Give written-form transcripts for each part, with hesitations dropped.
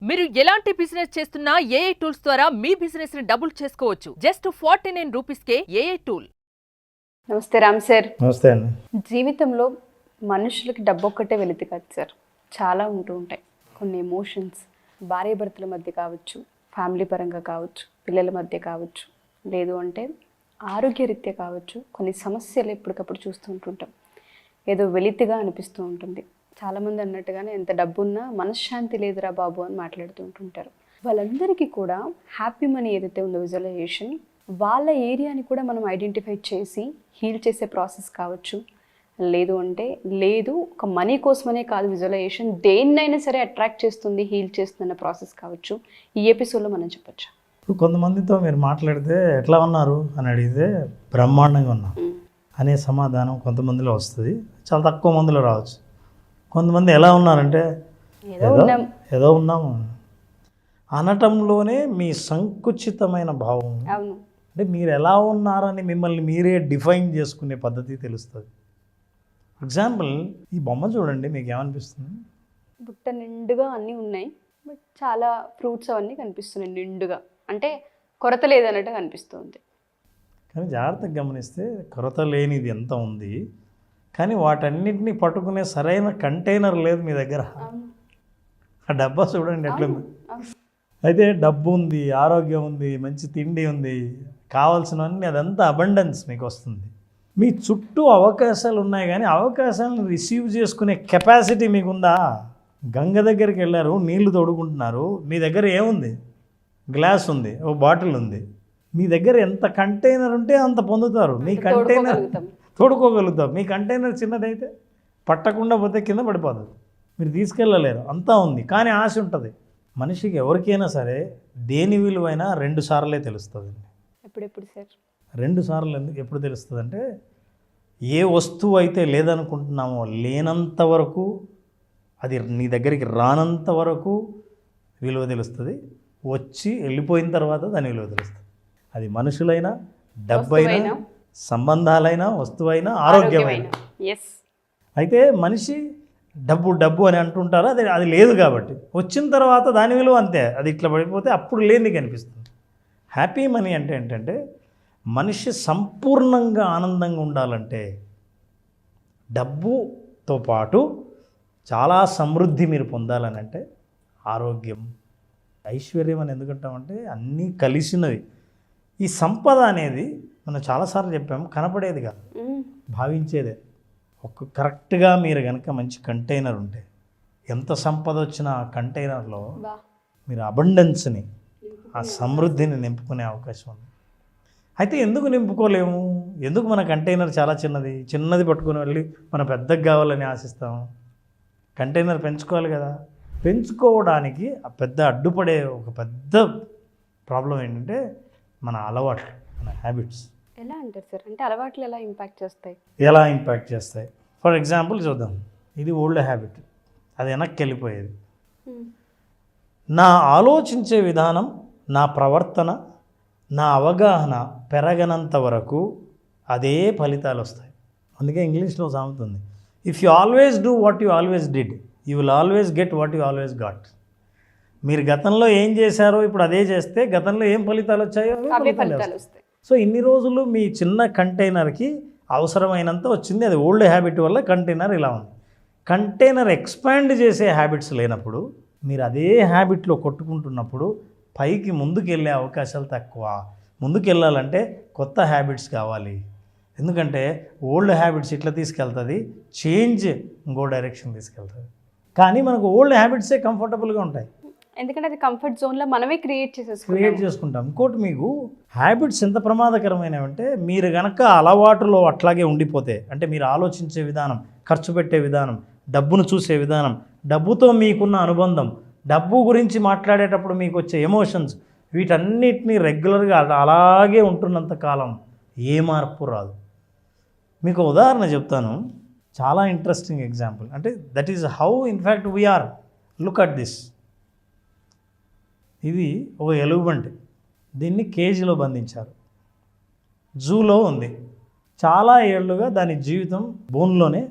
మీరు ఎలాంటి బిజినెస్ చేస్తున్నా ఏఐ టూల్స్ ద్వారా మీ బిజినెస్ ని డబుల్ చేసుకోవచ్చు. జస్ట్ 49 రూపీస్కే ఏఐ టూల్. నమస్తే రామ్ సార్. నమస్తే అండి. జీవితంలో మనుషులకి డబ్బు ఒక్కటే వెలితి కాదు సార్, చాలా ఉంటూ ఉంటాయి. కొన్ని ఎమోషన్స్ భార్యాభర్తల మధ్య కావచ్చు, ఫ్యామిలీ పరంగా కావచ్చు, పిల్లల మధ్య కావచ్చు, లేదు అంటే ఆరోగ్యరీత్యా కావచ్చు. కొన్ని సమస్యలు ఎప్పటికప్పుడు చూస్తూ ఉంటుంటాం, ఏదో వెలితిగా అనిపిస్తూ ఉంటుంది. చాలామంది అన్నట్టుగానే ఎంత డబ్బున్నా మనశ్శాంతి లేదురా బాబు అని మాట్లాడుతూ ఉంటుంటారు. వాళ్ళందరికీ కూడా హ్యాపీ మనీ ఏదైతే ఉందో విజువలైజేషన్, వాళ్ళ ఏరియాని కూడా మనం ఐడెంటిఫై చేసి హీల్ చేసే ప్రాసెస్ కావచ్చు, లేదు అంటే లేదు ఒక మనీ కోసమనే కాదు విజువలైజేషన్ దేన్నైనా సరే అట్రాక్ట్ చేస్తుంది, హీల్ చేస్తుంది అన్న ప్రాసెస్ కావచ్చు. ఈ ఎపిసోడ్లో మనం చెప్పొచ్చు. ఇప్పుడు కొంతమందితో మీరు మాట్లాడితే ఎట్లా ఉన్నారు అని అడిగితే బ్రహ్మాండంగా ఉన్నాం అనే సమాధానం కొంతమందిలో వస్తుంది, చాలా తక్కువ మందిలో రావచ్చు. కొంతమంది ఎలా ఉన్నారంటే ఏదో ఉన్నాము అనటంలోనే మీ సంకుచితమైన భావం, అంటే మీరు ఎలా ఉన్నారని మిమ్మల్ని మీరే డిఫైన్ చేసుకునే పద్ధతి తెలుస్తుంది. ఎగ్జాంపుల్, ఈ బొమ్మ చూడండి, మీకు ఏమనిపిస్తుంది? బుట్ట నిండుగా అన్నీ ఉన్నాయి, బట్ చాలా ఫ్రూట్స్ అవన్నీ కనిపిస్తున్నాయి నిండుగా, అంటే కొరత లేదన్నట్టు కనిపిస్తుంది. కానీ జాగ్రత్తగా గమనిస్తే కొరత లేనిది ఎంత ఉంది, కానీ వాటన్నిటిని పట్టుకునే సరైన కంటైనర్ లేదు మీ దగ్గర. ఆ డబ్బా చూడండి ఎట్లుంది. అయితే డబ్బు ఉంది, ఆరోగ్యం ఉంది, మంచి తిండి ఉంది, కావాల్సినవన్నీ, అదంతా అబండెన్స్ మీకు వస్తుంది. మీ చుట్టూ అవకాశాలు ఉన్నాయి, కానీ అవకాశాలను రిసీవ్ చేసుకునే కెపాసిటీ మీకుందా? గంగ దగ్గరికి వెళ్ళారు, నీళ్లు తోడుకుంటున్నారు, మీ దగ్గర ఏముంది? గ్లాస్ ఉంది, ఓ బాటిల్ ఉంది. మీ దగ్గర ఎంత కంటైనర్ ఉంటే అంత పొందుతారు. మీ కంటైనర్ తోడుకోగలుగుతాం. మీ కంటైనర్ చిన్నదైతే పట్టకుండా పోతే కింద పడిపోతుంది, మీరు తీసుకెళ్ళలేరు. అంతా ఉంది, కానీ ఆశ ఉంటుంది. మనిషికి ఎవరికైనా సరే దేని విలువైనా 2 సార్లే తెలుస్తుంది. ఎప్పుడెప్పుడు సార్? 2 సార్లు ఎప్పుడు తెలుస్తుంది అంటే, ఏ వస్తువు అయితే లేదనుకుంటున్నామో లేనంత వరకు, అది నీ దగ్గరికి రానంత వరకు విలువ తెలుస్తుంది. వచ్చి వెళ్ళిపోయిన తర్వాత దాని విలువ తెలుస్తుంది. అది మనుషులైనా, డబ్బైనా, సంబంధాలైనా, వస్తువైనా, ఆరోగ్యమైన. అయితే మనిషి డబ్బు డబ్బు అని అంటుంటారు, అది లేదు కాబట్టి. వచ్చిన తర్వాత దాని విలువ అంతే, అది ఇట్లా పడిపోతే అప్పుడు లేనిది కనిపిస్తుంది. హ్యాపీ మనీ అంటే ఏంటంటే, మనిషి సంపూర్ణంగా ఆనందంగా ఉండాలంటే డబ్బుతో పాటు చాలా సమృద్ధి మీరు పొందాలని అంటే ఆరోగ్యం, ఐశ్వర్యం అని ఎందుకంటామంటే అన్నీ కలిసినవి. ఈ సంపద అనేది మనం చాలాసార్లు చెప్పాము, కనపడేది కాదు, భావించేదే. ఒక కరెక్ట్గా మీరు కనుక మంచి కంటైనర్ ఉంటే ఎంత సంపద వచ్చినా ఆ కంటైనర్లో మీరు అబండెన్స్ని, ఆ సమృద్ధిని నింపుకునే అవకాశం ఉంది. అయితే ఎందుకు నింపుకోలేము? ఎందుకు మన కంటైనర్ చాలా చిన్నది పట్టుకుని వెళ్ళి మన పెద్దగా కావాలని ఆశిస్తాము? కంటైనర్ పెంచుకోవాలి కదా. పెంచుకోవడానికి ఆ పెద్ద అడ్డుపడే ఒక పెద్ద ప్రాబ్లం ఏంటంటే మన అలవాట్లు, మన హ్యాబిట్స్. ఎలా అంటారు సార్? అంటే అలవాట్లు ఎలా ఇంపాక్ట్ చేస్తాయి? ఫర్ ఎగ్జాంపుల్ చూద్దాం, ఇది ఓల్డ్ హ్యాబిట్, అది వెనక్కి వెళ్ళిపోయేది. నా ఆలోచించే విధానం, నా ప్రవర్తన, నా అవగాహన పెరగనంత వరకు అదే ఫలితాలు వస్తాయి. అందుకే ఇంగ్లీష్లో సామెత ఉంది, if you always do what you always did, you will always get what you always got. మీరు గతంలో ఏం చేశారో ఇప్పుడు అదే చేస్తే గతంలో ఏం ఫలితాలు వచ్చాయో అవే ఫలితాలు వస్తాయి. సో ఇన్ని రోజులు మీ చిన్న కంటైనర్కి అవసరమైనంత వచ్చింది, అది ఓల్డ్ హ్యాబిట్ వల్ల కంటైనర్ ఇలా ఉంది. కంటైనర్ ఎక్స్పాండ్ చేసే హ్యాబిట్స్ లేనప్పుడు, మీరు అదే హ్యాబిట్లో కొట్టుకుంటున్నప్పుడు పైకి ముందుకు వెళ్ళే అవకాశాలు తక్కువ. ముందుకు వెళ్ళాలంటే కొత్త హ్యాబిట్స్ కావాలి. ఎందుకంటే ఓల్డ్ హ్యాబిట్స్ ఇట్లా తీసుకెళ్తుంది, చేంజ్ ఇంకో డైరెక్షన్ తీసుకెళ్తుంది. కానీ మనకు ఓల్డ్ హ్యాబిట్సే కంఫర్టబుల్గా ఉంటాయి, ఎందుకంటే అది కంఫర్ట్ జోన్లో మనమే క్రియేట్ చేసుకుంటాం. ఇంకోటి, మీకు హ్యాబిట్స్ ఎంత ప్రమాదకరమైనవంటే, మీరు కనుక అలవాటులో అట్లాగే ఉండిపోతే, అంటే మీరు ఆలోచించే విధానం, ఖర్చు పెట్టే విధానం, డబ్బును చూసే విధానం, డబ్బుతో మీకున్న అనుబంధం, డబ్బు గురించి మాట్లాడేటప్పుడు మీకు వచ్చే ఎమోషన్స్, వీటన్నిటినీ రెగ్యులర్గా అలాగే ఉంటున్నంత కాలం ఏ మార్పు రాదు. మీకు ఉదాహరణ చెప్తాను, చాలా ఇంట్రెస్టింగ్ ఎగ్జాంపుల్. అంటే that is how in fact we are. Look at this. ఇది ఒక ఎలుగుబంటి, దీన్ని కేజీలో బంధించారు, జూలో ఉంది. చాలా ఏళ్ళుగా దాని జీవితం బోన్లోనే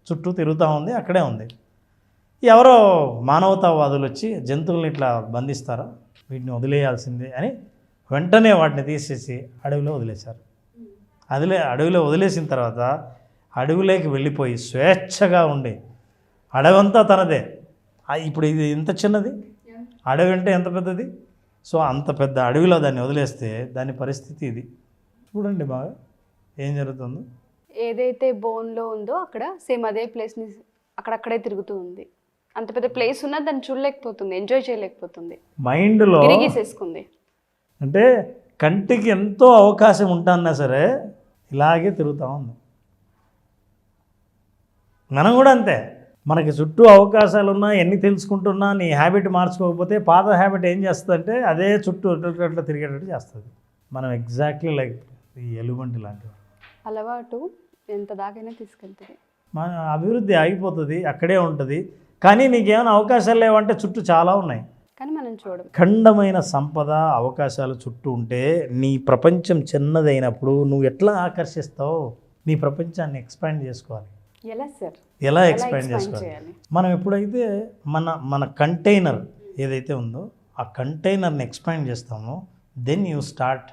చుట్టూ తిరుగుతూ ఉంది, అక్కడే ఉంది. ఎవరో మానవతావాదులు వచ్చి జంతువుల్ని ఇట్లా బంధిస్తారా, వీటిని వదిలేయాల్సిందే అని వెంటనే వాటిని తీసేసి అడవిలో వదిలేశారు. అడవిలో వదిలేసిన తర్వాత అడవిలోకి వెళ్ళిపోయి స్వేచ్ఛగా ఉండి అడవంతా తనదే. ఇప్పుడు ఇది ఎంత చిన్నది, అడవి అంటే ఎంత పెద్దది. సో అంత పెద్ద అడవిలో దాన్ని వదిలేస్తే దాని పరిస్థితి ఇది. చూడండి బాగా ఏం జరుగుతుందో. ఏదైతే బోన్లో ఉందో అక్కడ సేమ్ అదే ప్లేస్ని అక్కడక్కడే తిరుగుతూ ఉంది. అంత పెద్ద ప్లేస్ ఉన్నా దాన్ని చూడలేకపోతుంది, ఎంజాయ్ చేయలేకపోతుంది, మైండ్లో తిరిగేసేసుకుంది. అంటే కంటికి ఎంతో అవకాశం ఉంటాన్నా సరే ఇలాగే తిరుగుతూ ఉంది. మనం కూడా అంతే, మనకి చుట్టూ అవకాశాలు ఉన్నా ఎన్ని తెలుసుకుంటున్నా నీ హ్యాబిట్ మార్చుకోకపోతే పాత హ్యాబిట్ ఏం చేస్తుందంటే అదే చుట్టూ అట్లా తిరిగేటట్టు చేస్తుంది. మనం ఎగ్జాక్ట్లీ లైక్ ఈ ఎలుగుబంటి లాంటివి. అలవాటు ఎంత దాకైనా తీసుకెళ్తుంది. మన అభివృద్ధి ఆగిపోతుంది, అక్కడే ఉంటుంది. కానీ నీకేమైనా అవకాశాలు లేవంటే చుట్టూ చాలా ఉన్నాయి, కానీ మనం చూడం. ఖండమైన సంపద అవకాశాలు చుట్టూ ఉంటే నీ ప్రపంచం చిన్నదైనప్పుడు నువ్వు ఎట్లా ఆకర్షిస్తావు? నీ ప్రపంచాన్ని ఎక్స్పాండ్ చేసుకోవాలి. ఎలా సార్? ఎలా ఎక్స్పాండ్ చేసుకోవాలి? మనం ఎప్పుడైతే మన కంటైనర్ ఏదైతే ఉందో ఆ కంటైనర్ని ఎక్స్పాండ్ చేస్తామో then you start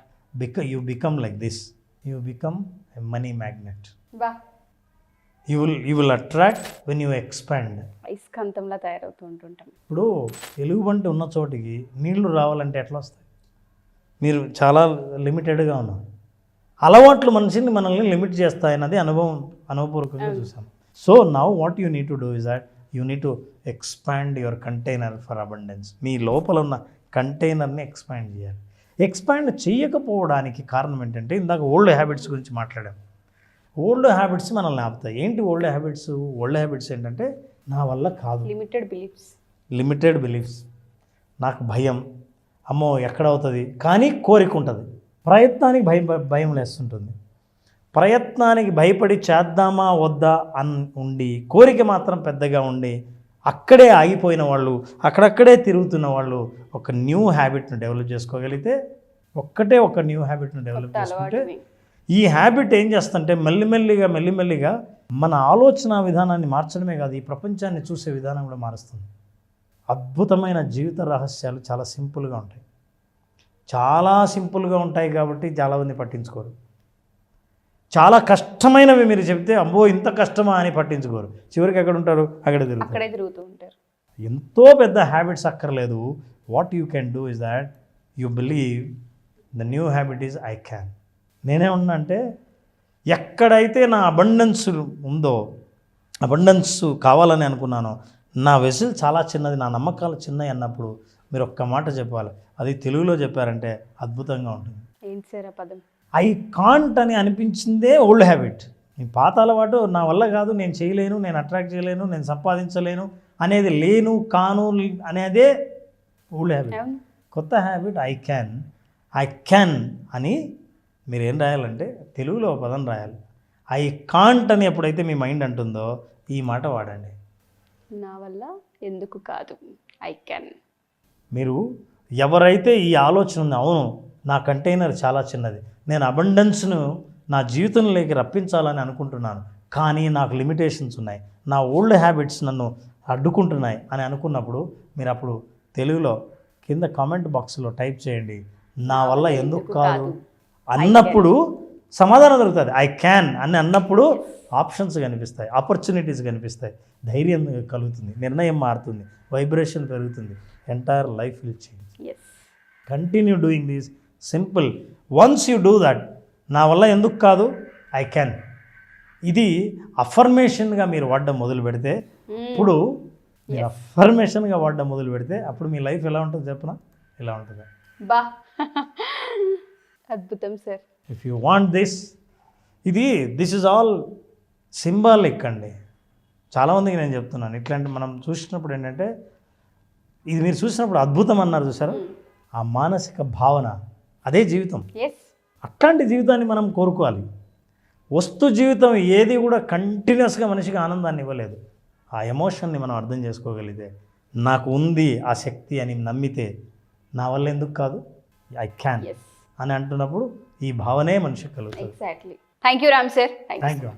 you become like this, you become a money magnet. బా, you will attract when you expand. ఐస్కాంతంలా తయారవుతూ ఉంటుంటాం. ఇప్పుడు ఎలుగుబంటి ఉన్న చోటికి నీళ్లు రావాలంటే ఎట్లా వస్తాయి? మీరు చాలా లిమిటెడ్గా ఉన్నారు. అలవాట్లు మనల్ని లిమిట్ చేస్తాయన్నది అనుభవపూర్వకంగా చూసాం. So now what you need to do is that you need to expand your container for abundance. మీ లోపల ఉన్న కంటైనర్ని ఎక్స్పాండ్ చేయాలి. ఎక్స్పాండ్ చేయకపోవడానికి కారణం ఏంటంటే ఇందాక ఓల్డ్ హ్యాబిట్స్ గురించి మాట్లాడాం. ఓల్డ్ హ్యాబిట్స్ మనల్ని ఆపుతాయి. ఏంటి ఓల్డ్ హ్యాబిట్స్? ఓల్డ్ హ్యాబిట్స్ ఏంటంటే నా వల్ల కాదు, లిమిటెడ్ బిలీఫ్స్, నాకు భయం, అమ్మో ఎక్కడవుతుంది, కానీ కోరిక ఉంటుంది. ప్రయత్నానికి భయం లేస్తుంటుంది. ప్రయత్నానికి భయపడి చేద్దామా వద్దా ఉండి కోరిక మాత్రం పెద్దగా ఉండి అక్కడే ఆగిపోయిన వాళ్ళు, అక్కడక్కడే తిరుగుతున్న వాళ్ళు ఒక న్యూ హ్యాబిట్ను డెవలప్ చేసుకోగలిగితే, ఒక న్యూ హ్యాబిట్ను డెవలప్ చేసుకుంటే ఈ హ్యాబిట్ ఏం చేస్తుంటే మెల్లిమెల్లిగా మన ఆలోచన విధానాన్ని మార్చడమే కాదు, ఈ ప్రపంచాన్ని చూసే విధానం కూడా మారుస్తుంది. అద్భుతమైన జీవిత రహస్యాలు చాలా సింపుల్గా ఉంటాయి. చాలా సింపుల్గా ఉంటాయి కాబట్టి చాలామంది పట్టించుకోరు. చాలా కష్టమైనవి మీరు చెప్తే అమ్మో ఇంత కష్టమా అని పట్టించుకోరు. చివరికి ఎక్కడ ఉంటారు? అక్కడే తిరుగుతూ ఉంటారు. ఎంతో పెద్ద హ్యాబిట్స్ అక్కర్లేదు. What you can do is that you believe the new habit is I can. నేనేమన్నా అంటే ఎక్కడైతే నా అబండెన్స్ ఉందో, అబండెన్స్ కావాలని అనుకున్నానో, నా వెసిల్ చాలా చిన్నది, నా నమ్మకాలు చిన్నవి అన్నప్పుడు మీరు ఒక్క మాట చెప్పాలి. అది తెలుగులో చెప్పారంటే అద్భుతంగా ఉంటుంది. ఏంటి సార్ ఆ పదం? ఐ కాంట్ అని అనిపించిందే ఓల్డ్ హ్యాబిట్. నీ పాత అలవాటు నా వల్ల కాదు, నేను చేయలేను, నేను అట్రాక్ట్ చేయలేను, నేను సంపాదించలేను అనేది లేను కాను అనేదే ఓల్డ్ హ్యాబిట్. కొత్త హ్యాబిట్ ఐ క్యాన్ అని మీరు ఏం రాయాలంటే తెలుగులో పదం రాయాలి. ఐ కాంట్ అని ఎప్పుడైతే మీ మైండ్ అంటుందో ఈ మాట వాడండి. నా వల్ల ఎందుకు కాదు, ఐ క్యాన్. మీరు ఎవరైతే ఈ ఆలోచన ఉంది, అవును నా కంటైనర్ చాలా చిన్నది, నేను అబండెన్స్ను నా జీవితంలోకి రప్పించాలని అనుకుంటున్నాను, కానీ నాకు లిమిటేషన్స్ ఉన్నాయి, నా ఓల్డ్ హ్యాబిట్స్ నన్ను అడ్డుకుంటున్నాయి అని అనుకున్నప్పుడు మీరు అప్పుడు తెలుగులో కింద కామెంట్ బాక్స్లో టైప్ చేయండి, నా వల్ల ఎందుకు కాదు అన్నప్పుడు సమాధానం దొరుకుతుంది. ఐ క్యాన్ అని అన్నప్పుడు ఆప్షన్స్ కనిపిస్తాయి, ఆపర్చునిటీస్ కనిపిస్తాయి, ధైర్యం కలుగుతుంది, నిర్ణయం మారుతుంది, వైబ్రేషన్ పెరుగుతుంది, entire life will change. Continue doing this simple. Once you do that, నా వల్ల ఎందుకు కాదు, ఐ క్యాన్, ఇది అఫర్మేషన్గా మీరు వాడడం మొదలు పెడితే, ఇప్పుడు మీరు అఫర్మేషన్గా వాడడం మొదలు పెడితే అప్పుడు మీ లైఫ్ ఎలా ఉంటుంది చెప్పనా? ఇలా ఉంటుంది. బా, అద్భుతం sir. If you want this is all symbolic అండి. చాలామందికి నేను చెప్తున్నాను, ఇట్లాంటి మనం చూసినప్పుడు ఏంటంటే, ఇది మీరు చూసినప్పుడు అద్భుతం అన్నారు చూసారా, ఆ మానసిక భావన అదే జీవితం. అట్లాంటి జీవితాన్ని మనం కోరుకోవాలి. వస్తు జీవితం ఏది కూడా కంటిన్యూస్గా మనిషికి ఆనందాన్ని ఇవ్వలేదు. ఆ ఎమోషన్ని మనం అర్థం చేసుకోగలిగితే, నాకు ఉంది ఆ శక్తి అని నమ్మితే, నా వల్ల ఎందుకు కాదు, ఐ క్యాన్ అని అంటున్నప్పుడు ఈ భావనే మనిషికి కలుగుతుంది. Exactly. Thank you Ram sir. Thank you.